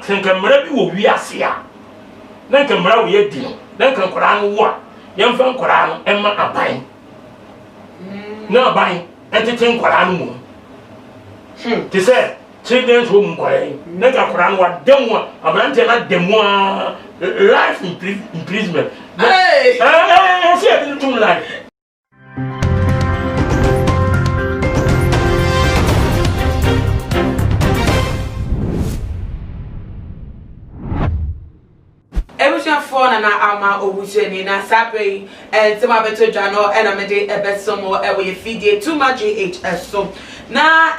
senkamra bi wo wiase a na nkamra wo ye di no na nkankora no wo a yemfa nkora no emma aban na aban etete nkora no mu te se children's home nkora na nkora no wa demu abrante na demu life imprisonment hey see I didn't do life. Na ama obucheni na sape tema beto jano ena mede ebesomo ewe fidie too much GHS so na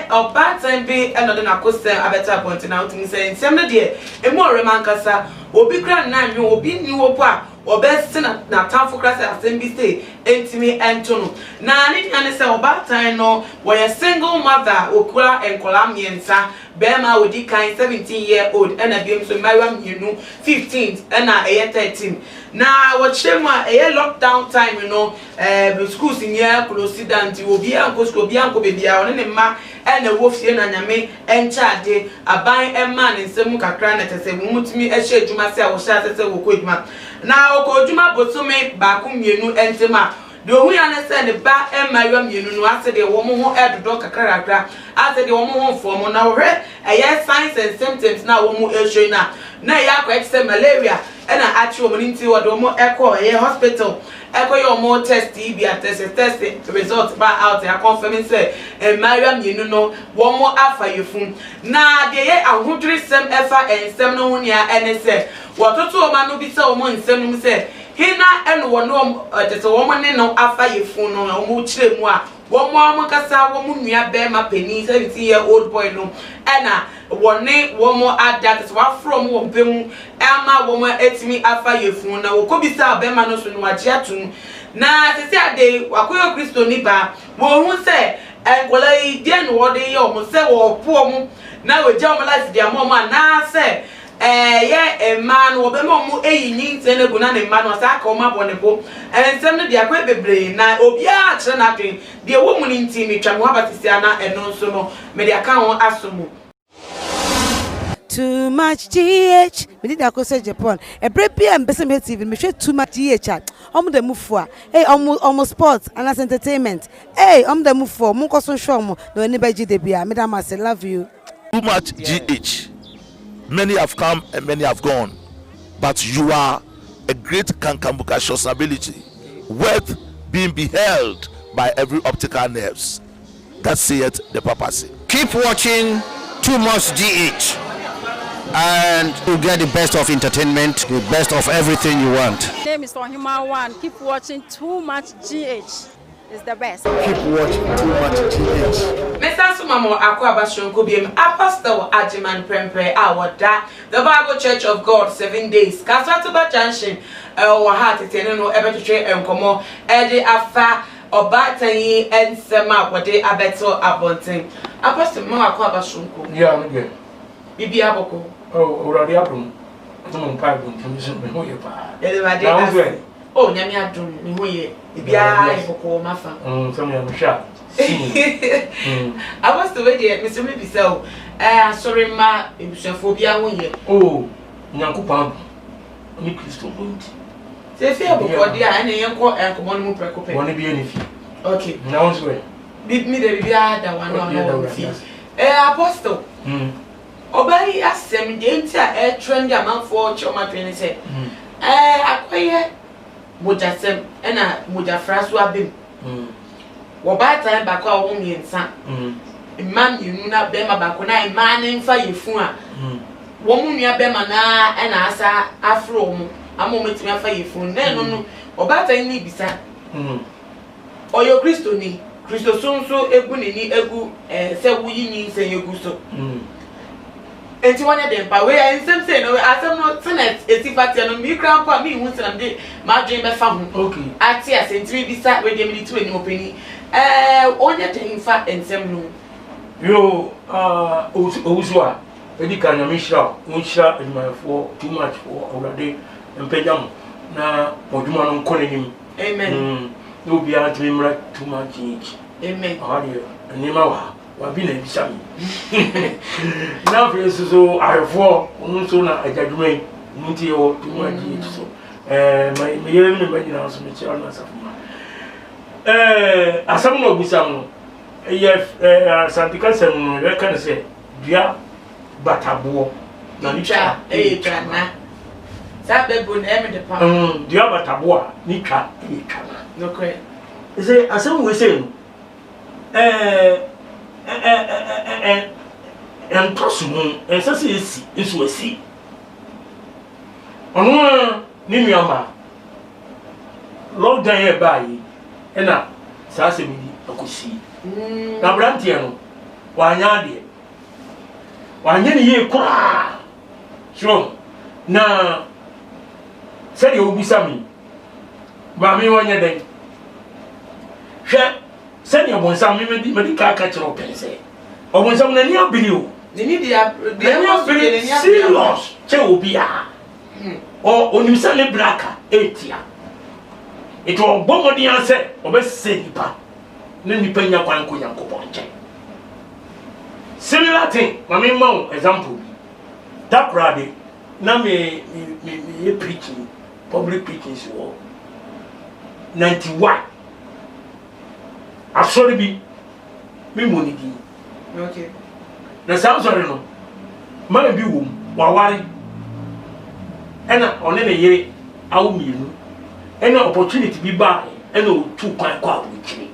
oba time bi eno de na kose abeta point na utimi say nsem ne de emu orema nkasa obi kra na nwe obi ni wopo a obesi na tamfo kra say asem bi say entimi entono na ni ane say oba time no we single mother okura enkola miensa Bema wodi kan 17-year-old ena biem so Mariam Yenu 15th ena 13 na wachema lockdown time you know schools in here close down ti obi anko school obi anko bebia one ne ma ena wofie na nyame enchade aban emma ne nsem kakra na tese mumutumi ehye adwuma se a wo hya tese wo kodwuma na okodwuma botome ba ko mienu entema de ohu ya na se ne ba Mariam Yenu no ase de wo mo ho edodo kakra ase de wo mo ho fo na wo hwe signs and symptoms na wo mo ehye na ya kwa se malaria ena achi wo nti wo do mo echo hospital echo yo mo test bi test result ba out ya confirming say Mariam Yenu no wo mo afa yefun na de ye ahodwiri sem efa ensem no hunia ene se wo toto o ma no bi se wo mo ensem no se hina eno wo no tete wo mo ne no afa yefun no wo mo kire mu a wo mo kasa wo mo nua be ma peni 17-year-old boy no ena wone wo mo adapt wa from wo bemu ama wo mo etimi afa yefun na wo kobisa be ma no so no agye atum na sisi ade wakoyo Kristo ni ba wo hu se enkola yi de no wo de ye o mo se wo po mo na we je o mo life de mo na se man wo be mo eyi nyinte ne guna ne man wasa ka o ma bone bo ensem ne de akwa bebre na obi a kire na dwen de wo mu ni nti mi twa mo abatisi ana eno nso no me de aka ho asomu too much GH me did akose Japan e prepare mbese me TV me hwe too much GH omo de mufu a omo sports and as entertainment omo de mufu mo koso show mo no ni ba gide bia me da ma say love you too much GH. Many have come and many have gone, but you are a great Kankambuka ability, worth being beheld by every optical nerves. That saith the papacy. Keep watching Too Much GH, and you get the best of entertainment, the best of everything you want. My name is Ohima One. Keep watching Too Much GH. It's the best. Keep watching Too Much GH. Mr. Sumamo Akwabashon Kubim, Apostle Ajiman Prempre Awada, the Bible Church of God 7 days. Kaswatuba Junction, Wahati Teneno, Ebetre and Komo, Edi Afa, Obatani, and Sema, Wade Abeto Abonting. Apostle Mama Akwabashon Kubim. Yeah, again. Bibi Aboko. Oh, already happened. Someone pipe on commission. Oh, Nyami Adun, Nihoye, Ibia, Iboko, Mafa. Some young shop. I was the way there, Mr. Maybe so. Sorry, ma, Ibushaphobia, 1 year. Oh, Yankupan. Ni Christo Bunt. Say, fair, because dear, and a young court and common more precope. Want to be anything. Okay, Now it's way. beat me the Bibia, that one on fee. Apostle. Obey us, some dainty air trend amount for Choma 27. Acquire. Mujasem ena mujafrasu abim wo ba time ba kwa wo miensa imam yinu na be ma ba ko na imam ne mfa yefun a wo mu nua be ma na ena asa afro mu amo metimi afa yefun na no oba time ni bisa oyo Kristo ni Kristo sonso egu ni egu se wuyi ni se yegu so enti wanya dem pa we ensem say no asem no tenet etifati no mi grandpa mi hu senam de ma dwen be fa hu okay ati asentri bi sa we dem ni tu eni openi onya dem fa ensem no yo owusua edi kan na mi hira unhira edumafo too much for already empejam na oduma no nkonenim amen no bia timi mra too much. Amen. Ahadi nima wa wabi na bisa mi na fe so ahefo onu so na ajadwuma nti o tumu aji so me yere me ba nyina so me che ona asafuma asam no busam no ye santika sem no ye kan se dua batabo na ni cha twa na sabebu na em de pa dua batabo a ni twa na no kre say asam we say no and tosumu and sase esi nso esi ono ni nuama lockdown e bayi na sase mi di akosi na brantie no wanya de wanya ni ye kwa sure na sɛ obisa mi ba mi wanya den hwɛ sɛ ne bonsam mi medi ka kyerɛ opɛnse obonsam na ni abiri o ni dia serious che obia o onimsa le braka etia eto ogbomodi anse obese nipa na nipa nya kwan ko yankopon che similar thing mama ma example that brother na me preaching public preaching so 91 asori bi me monidi okay na saa sorry no ma bi wom wawari ena one ne yere awu mienu ena opportunity bi ba ena otu kwan kwa wuchiri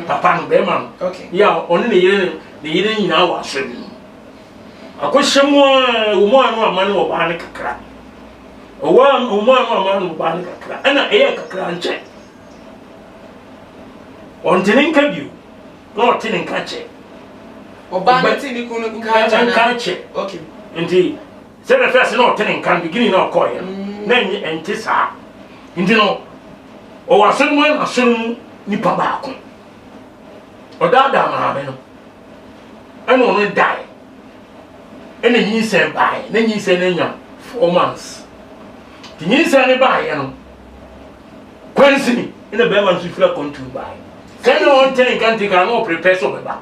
papa no be ma okay ya one ne yere nyina wa asori akoshemo umo anu amane wo ba ne kakra umo anu amane wo ba ne kakra ena eye kakra nche on tinin kabiu no tinin kache oba na tini kunu kache okay nti se the first no tinin kan beginning no call ya na enti sa nti no o wasen mo na sun nipa ba ko odada ma be no eno no die ena yin se bai na yin se na nya 4 months ti yin se ne bai ya no kwansi ina be man su fira kontu bai kan on tinin kan ti kan no prepare so be ba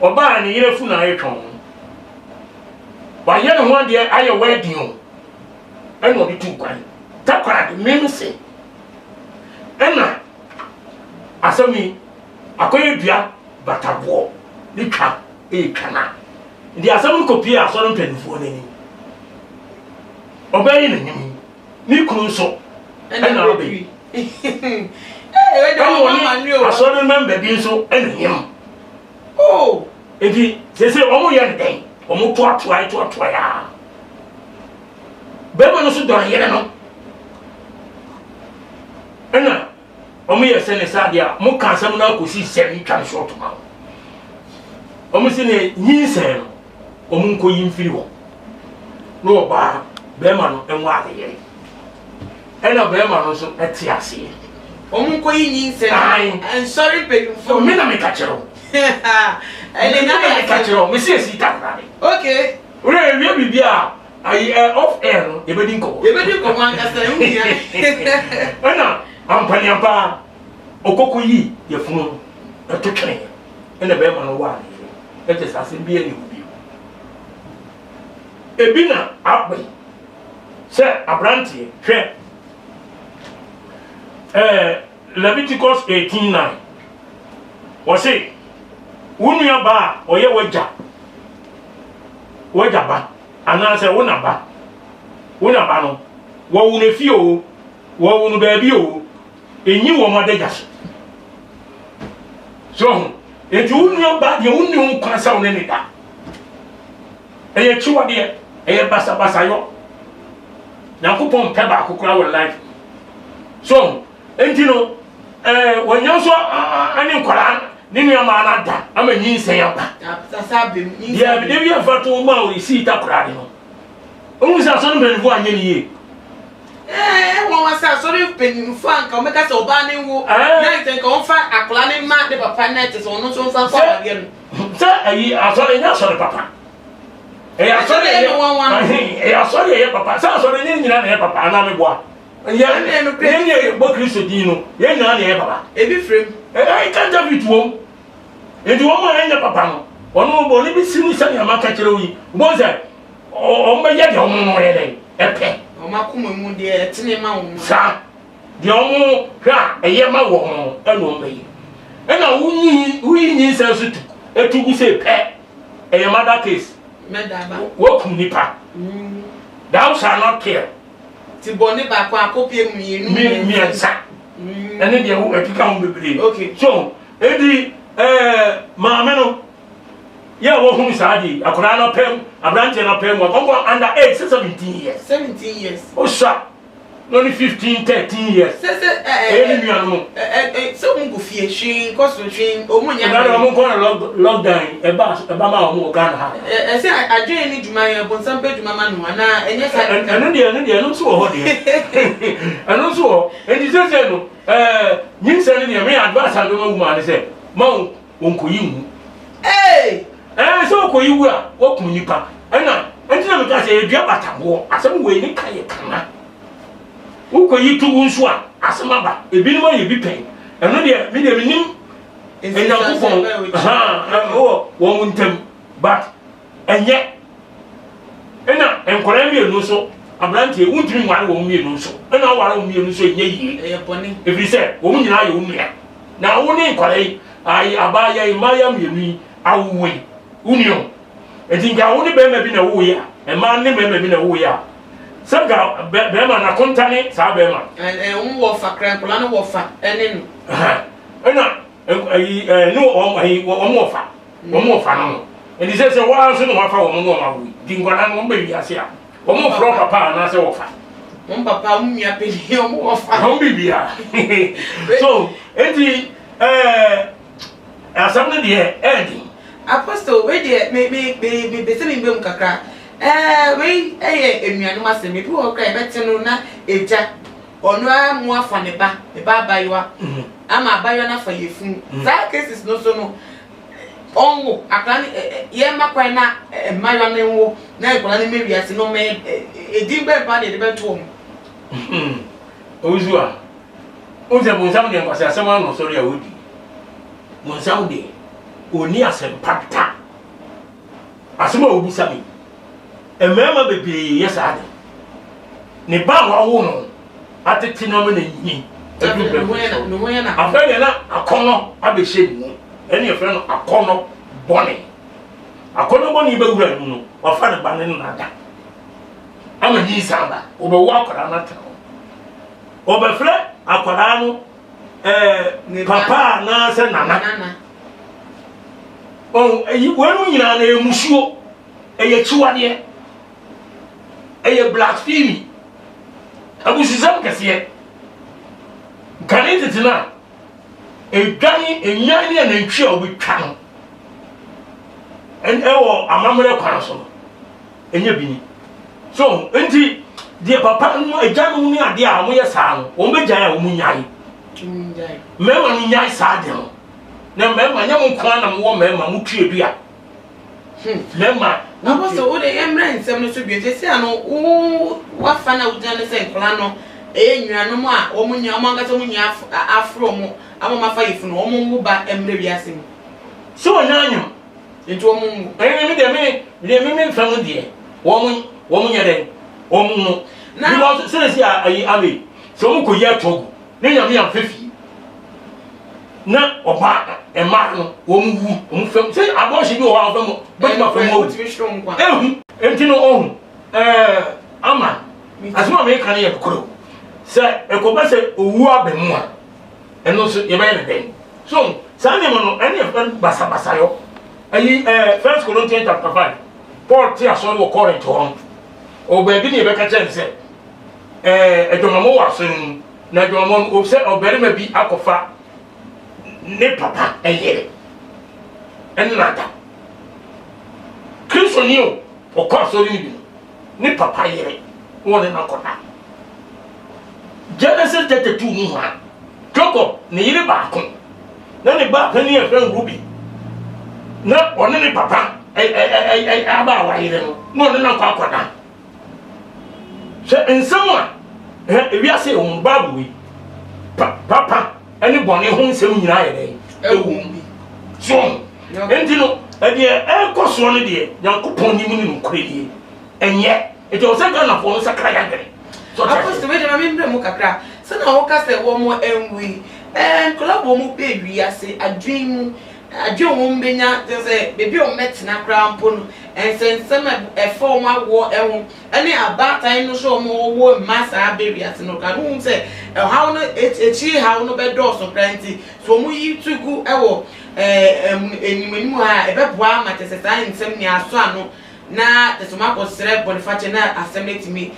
oba ni yire fu na etwon ba ye no ho de aye wedding o eno bi tu kwan takwara de memse ena asami akoye dua batabo ni twa twana ndi asami kopi a so no mpanifo nani oba yi nanyim ni kunu so ena obi we do mama nyo aso no member bi so ena yim oh edi sese omo ye den omo to ya bema no so do yere no ena omo ye se ne sadia mo kan sam na akosi semi twan short ma omo se ne nyinse no omo nko yimfiri wo no ba bema no enwa ade yere ena bema no so etiase omo nko yinyinse and sorry pay for me na me ka chero ele na ya ka chero me se si ta na okay ore wi bibia ai off air no e bedi nko man ka say unia ena ampani ampa okoko yi ye funu etotwene ena be ma no wa e te sase bi ani obi ebi na abbe se abrantie hwe Leviticus 18:9 wose wunu ba oye waja ba ana se wona ba no wo wunu fi o wo wunu ba bi o enyi wo modeja so eju wunu ba de wunu kwasa wona ni da eye chiwa de eye basa yo Yakupon peba akukura wo life so entino wonya so ani nkora ni nuama na da ama nyi nsen ya ba sasabe nyi ya bi debi afato ma o si ta kura ni no o musa so no benfu anye ni ye won wasa so ri penimfu anka o meka se oba ni wo na nten ka on fa akula ni ma de papa na te so no so fa kwa ba no sa ayi asore nya asore papa asore asore ye papa sa asore ni nyina na papa na me boa ya ye bo Kristo din no ye nyina na ye papa e bi frame I can't have it wo enti wo ma anya papa no ono bo ne bi sinu sɛ ya maka kyerɛ wi bo sɛ o ma yɛ de o mo yɛ de ɛpɛ o ma kuma mu de etine ma wo sa de o mo hwa ɛyɛ ma wo ho ɛno o bɛyi ɛna wo yi sɛ so etugu sɛ pɛ ɛyɛ mother case medaba wo kum nipa thou shall not kill ti boni ba kwa kopie mi ansa ɛne de wo ɛkeka ho bebre okay so edi maame no ya wo hu saadi akora no pem abrante no pem wo under age 17 years o sha no ni 15 13 years se ni nuanu so mu go fie hwin koso hwin o mu nya na mo ko lockdown e ba ma o mu Ghana ha se adwen ni dwuma yan bon sampe dwuma ma no na enye sa eno de no so ho de eno so enti se no nyin se ne de me advice ado ma wu ma ne se ma wonko yi hu so ko yi wu a wo kun nipa ena enti na me ka se edua batabo asem we ni kan ye kana wo yi tu nso a asema ba ebi no ye bi pen eno de me de nim enya ko wo ntem but enye ena enkora mi enu so abrante wuntimi nware wo mi enu so ena ware wo mi enu so enye yi boni ebi se wo nyina ye wo nua na wo ne nkora yi ai abaya imaya mi enu awwe union etinga wo ne be ma bi na wo ya e ma ne be ma bi na wo ya sanga be ma na kontane sa be ma wo fa krankola no wo fa ene no ena no o mo fa no eni se wa so no wa fa wo no ma wo dingwana no be wi ase a wo mo pro papa na se wo fa mo papa mo mia pe ni o mo fa ho bibia so enti asam ne de edi apostle we de me se me mbem kakra we enuanu asem bi wo kra beti no na eja onu amu afa ne ba abayiwa ama abayiwa na fa yefun that cases no so no onwo akran ye makwa na mayiwa na nwo na ikola ne mewi ase no me edi be ba de be to ozua onse bon sam de kwase asem no so ria wodi bon sam de oni asem papta asem obi sami emema bebre yesa de ne ba wa wo no atete no na yin no na afere na akono abehye mu ene efere no akono boni be wura mu no wa fa de ba ne na da ama yi samba obe wa akora na ta obe fere akora no papa na se nana eyi wonu nyina na emusuo eye chiwade eye blasphemy abusizam kese kanite tina edwani enyani na ntwi a obetwa no ewo amamre kwan so enye bini so enti die papa no ejanu ni ade a mo ye saa no o mejan a o munyai mema no nyai saa de no na mema nya mo kwan na mo mema mo tue dua mema apostle o de emre nsem no so bi se ano wa fa na udina ne se nkla no enwanu mu a o munya o manga so munya afro mu amama fa yifu no o mu ba emre wiase mu so nyanyo enti o mu me me fa mu de wo munya de o mu na because se se ayi ame so mu ko ye togu ne nyame am fefi na oba ema no wo mu wu o mu fam se aboshi bi o wa fam but ma fam wo enti no ama asuma me kan ye kuro se ekoba se owu abemu a eno so ye ba ye den so sane mo no ene basa basa yo ayi 1 Corinthians chapter 5 Paul ti aso wo Corinth on o ba bi ne be ka chen se edomamo wa so na edomamo o se obere ma bi akofa ne papa eyere enada Kristo ni o ko so ni bi ne papa yere won na kota Genesis 32 mu ha Jacob ne yere ba ko na ne ba kan ye friend Ruby na one ne papa aba wa yere no no na kwa kota se ensama ewiase o babu wi papa ani bone ho nsem nyina yere ewu so enti no e de koso no de Nyankopon ni mu ni nkure die enye enti o se ga na fo sakra ya gere so apostle we de ma membre mu kakra se na wo ka se wo mo enwi kola wo mo be wi ase adwen mu adwen wo mbenya se bebi o metina kra mpo no ensensem efo ma wo ehu ene abatan no so mo wo masa be wi ase no ka no se how no echi how no be do so plenty so mo yi tugu ewo enimanimu ha ebeboa matesesa nsem ni aso ano na tesoma ko sere boniface na assemblity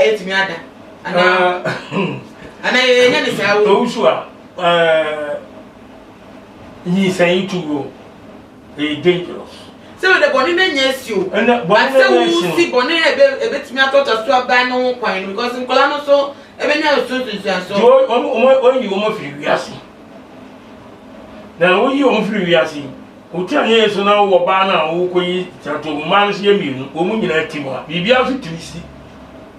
etimi ada ana yenya ne sa wo usu a ni say tugo dangerous so the boni na nyesio but say wo si boni ebetimi atota so aba no kwan because nkola no so ebenya so so o firi wiase na wo yi o firi wiase o ti anye so na wo ba na wo koyi tato man se yemi o mu nyina timo a bibia so timisi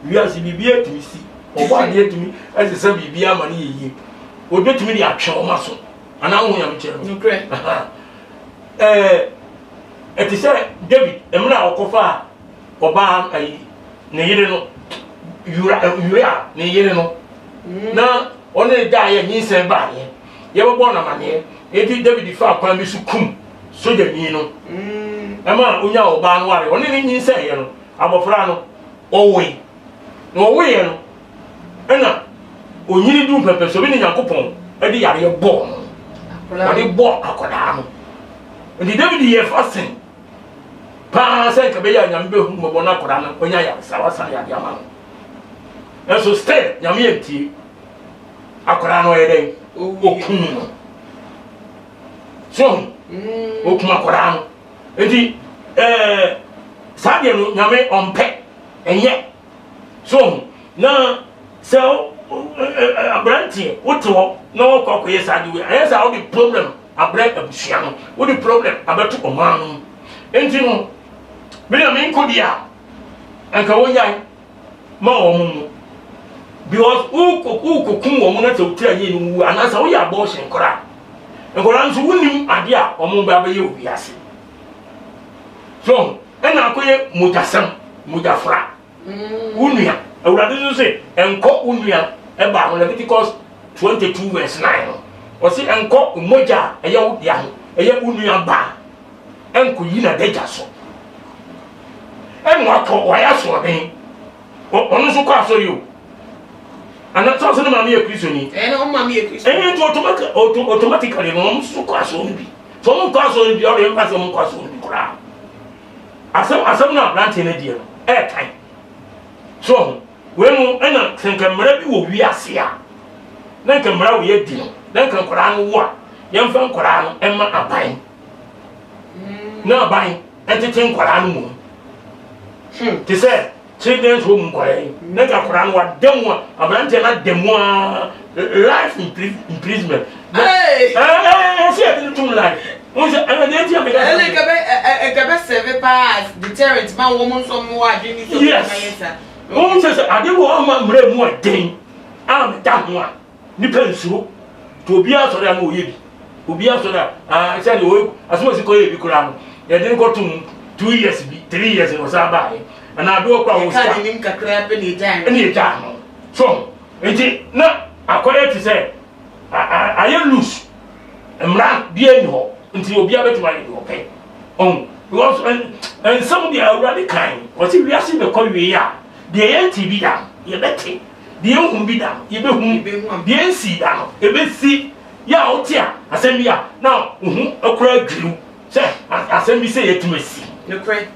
wiase bibia timisi o ba de timi ase se bibia ma ne yiyi o de timi de atwe o ma so ana wo ya mchere nukre eti se David emra okofa oba ayi ne yire no yura ne yire no na one da ya nyinse ba ye ye bo na mane eti David fa kwan bi su kum soja ni no ama onya oba no ware one ni nyinse ye no abofra no owe no owe ye no ena onyiri du pepe so bi ni Yakobon edi yare ye bo wadi bo akoda no ndi David ye fasten pa se ka be ya nyambe hu mo bona akoda no onya ya sawasa ya dia ma no so stay nyame enti akoda no ye den okun no so okun akoda no enti sabe no nyame ompe enye so na so abrantie woto na wo kokoye sade we ayesa wo di problem abran abusia no wo di problem abeto oman no enti no me na me nkodia anka wo yan ma wo mu because uko kun wo mu na tawtira ye ni wu anasa wo ya abortion kora nkora nso wunim ade a omo ba ba ye obiase so ena akoye mudafra unia awurade so se enko unia eba ho Leviticus 22 verse 9 o se enko moja eye wudia ho eye unia ba enko yi na deja so enu ato waya so den onu so kwa so yo ana so no mama ye Kristo ni no mama ye Kristo automatically no so kwa so bi so mo kwa so bi o re mpa so mo kwa so bi kura asam na plant na die no time so wenu ena senkamra bi wo wiase a na nkamra wo ye di no na nkankora no wo a yemfa nkora no emma aban na aban entete nkora no mu ti se children's home nkora na nkora no wa demu abrante na demu life imprisonment see tum life onse ana dey ti amega ele serve pass deterrent man woman so mo adwini so mayesa onse se ade wo ama mre mu den am da ho a nipa nsuro to obi asore am oye bi obi asore se le o asoma si ko ye bi kura no ye den ko tum 2 years bi 3 years no sa ba ye ana do kwa wo sa ni nkakra pe ni dan ni da no so enti na akore ti se aye loose mra bi eni ho nti obi abetuma ye do pe on because and some of the already kind what if we are seeing the call we ya the NTB da ye beti the ehun bi da ye be hu the NC da e be si ya otia asem ya now akura griu say asem bi say yetumasi no pray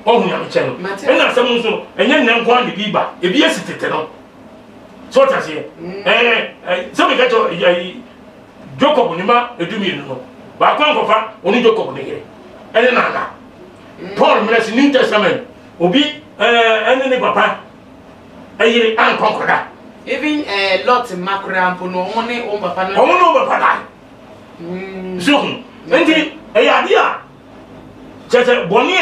ohun ya me cheno e na asem nso enye nnan kwa de bi ba e bi esitete no so ta se so me ga to Jacob ni ma edumi no ba kwa nkofa oni Jacob ne yere ene na Paul bless New Testament obi ene ne papa ayire an konkoda even lot makura mpo no woni o papa no no papa da so enti ayadia chete boni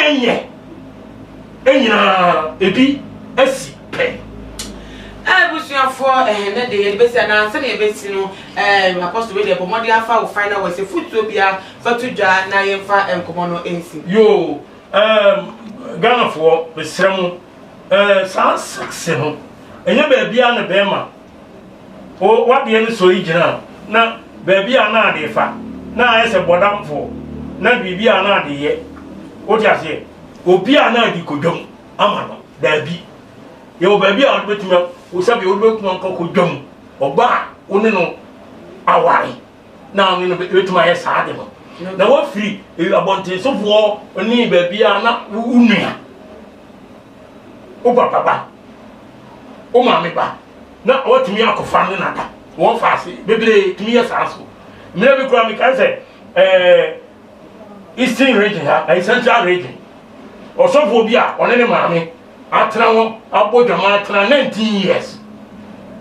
enyina ebi asi pe abusuafo for na de be say na say na be si no apostle we dey pomodi afa wo final we say futobia fatudwa na yemfa enkomo no ensi yo Ghana for besrem san sexe no enye ba bia na be ma o wade ne so yigina na ba bia na ade fa na ayese bodamfo na bibia na ade ye o ti ase obi a na adi kodwom ama no da bi ye o ba bia o betuma o sabe o betuma nko kodwom ogba oni no awari na oni no betuma ye saade no na wo free abonte sofo oni ba bia na unua o papa o mame ba na o tumi akofa ne nada wo faase bebre tumi ye saaso me be kura me kan say Eastern region ha Central region osofo bi a one ne maame atena ho abodwama atena 19 years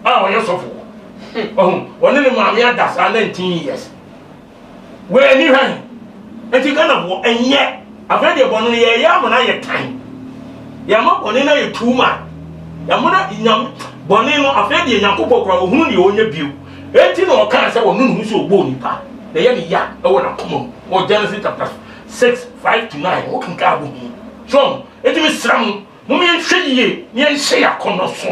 o ye sofo one ne maame adasa 19 years we ni han enti Ghana bo enye afede bono ye ya mo na ye tan ya ma bone na ye tuma ya mo na nyam bone no afede Yakobɔ kra ohunu ne onye biu enti no o kan se wonu nu so ogbo nipa na ye ni ya e wona komo o Genesis chapter 6:5-9 o kan ka bo so enti mi sram mo mi hweye ni enhye yakono so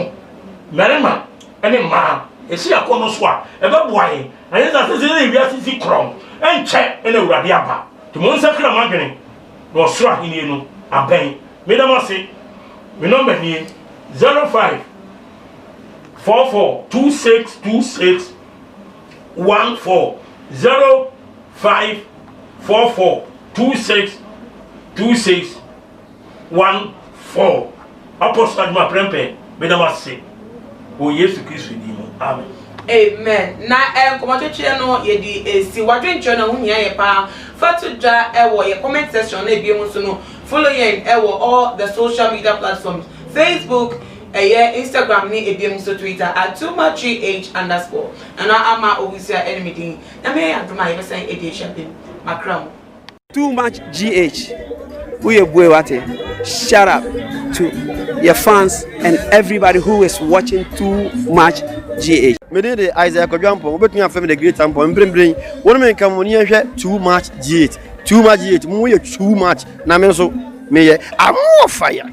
merema ene ma esi yakono so a e be boaye aye za se se bia sisi krom enche ene urade aba to mo nsakra magene no sro ahini no aben me da mase me number ni 05 44262614 05 44262614 Apostle ma prempe me da mase o Yesu Kristo di mo amen. Amen. Na enkomocheche no ye di esi wadwenche na hunya ye pa fatudwa ewo ye comment section na ebiem so no follow ye ewo all the social media platforms Facebook Instagram ni ebiem so Twitter @2muchgh_ and ama obisia enemy na me aduma ye say edition bin makram Too Much GH. Shout out to your fans and everybody who is watching Too Much GH. Me dey Isaiah Kodwampo, obetun afem the great ampo mbrembrem. Wonu me nka mo ni ehwe Too Much GH. Too Much GH. Mo ye too much na me so me ye amo fire.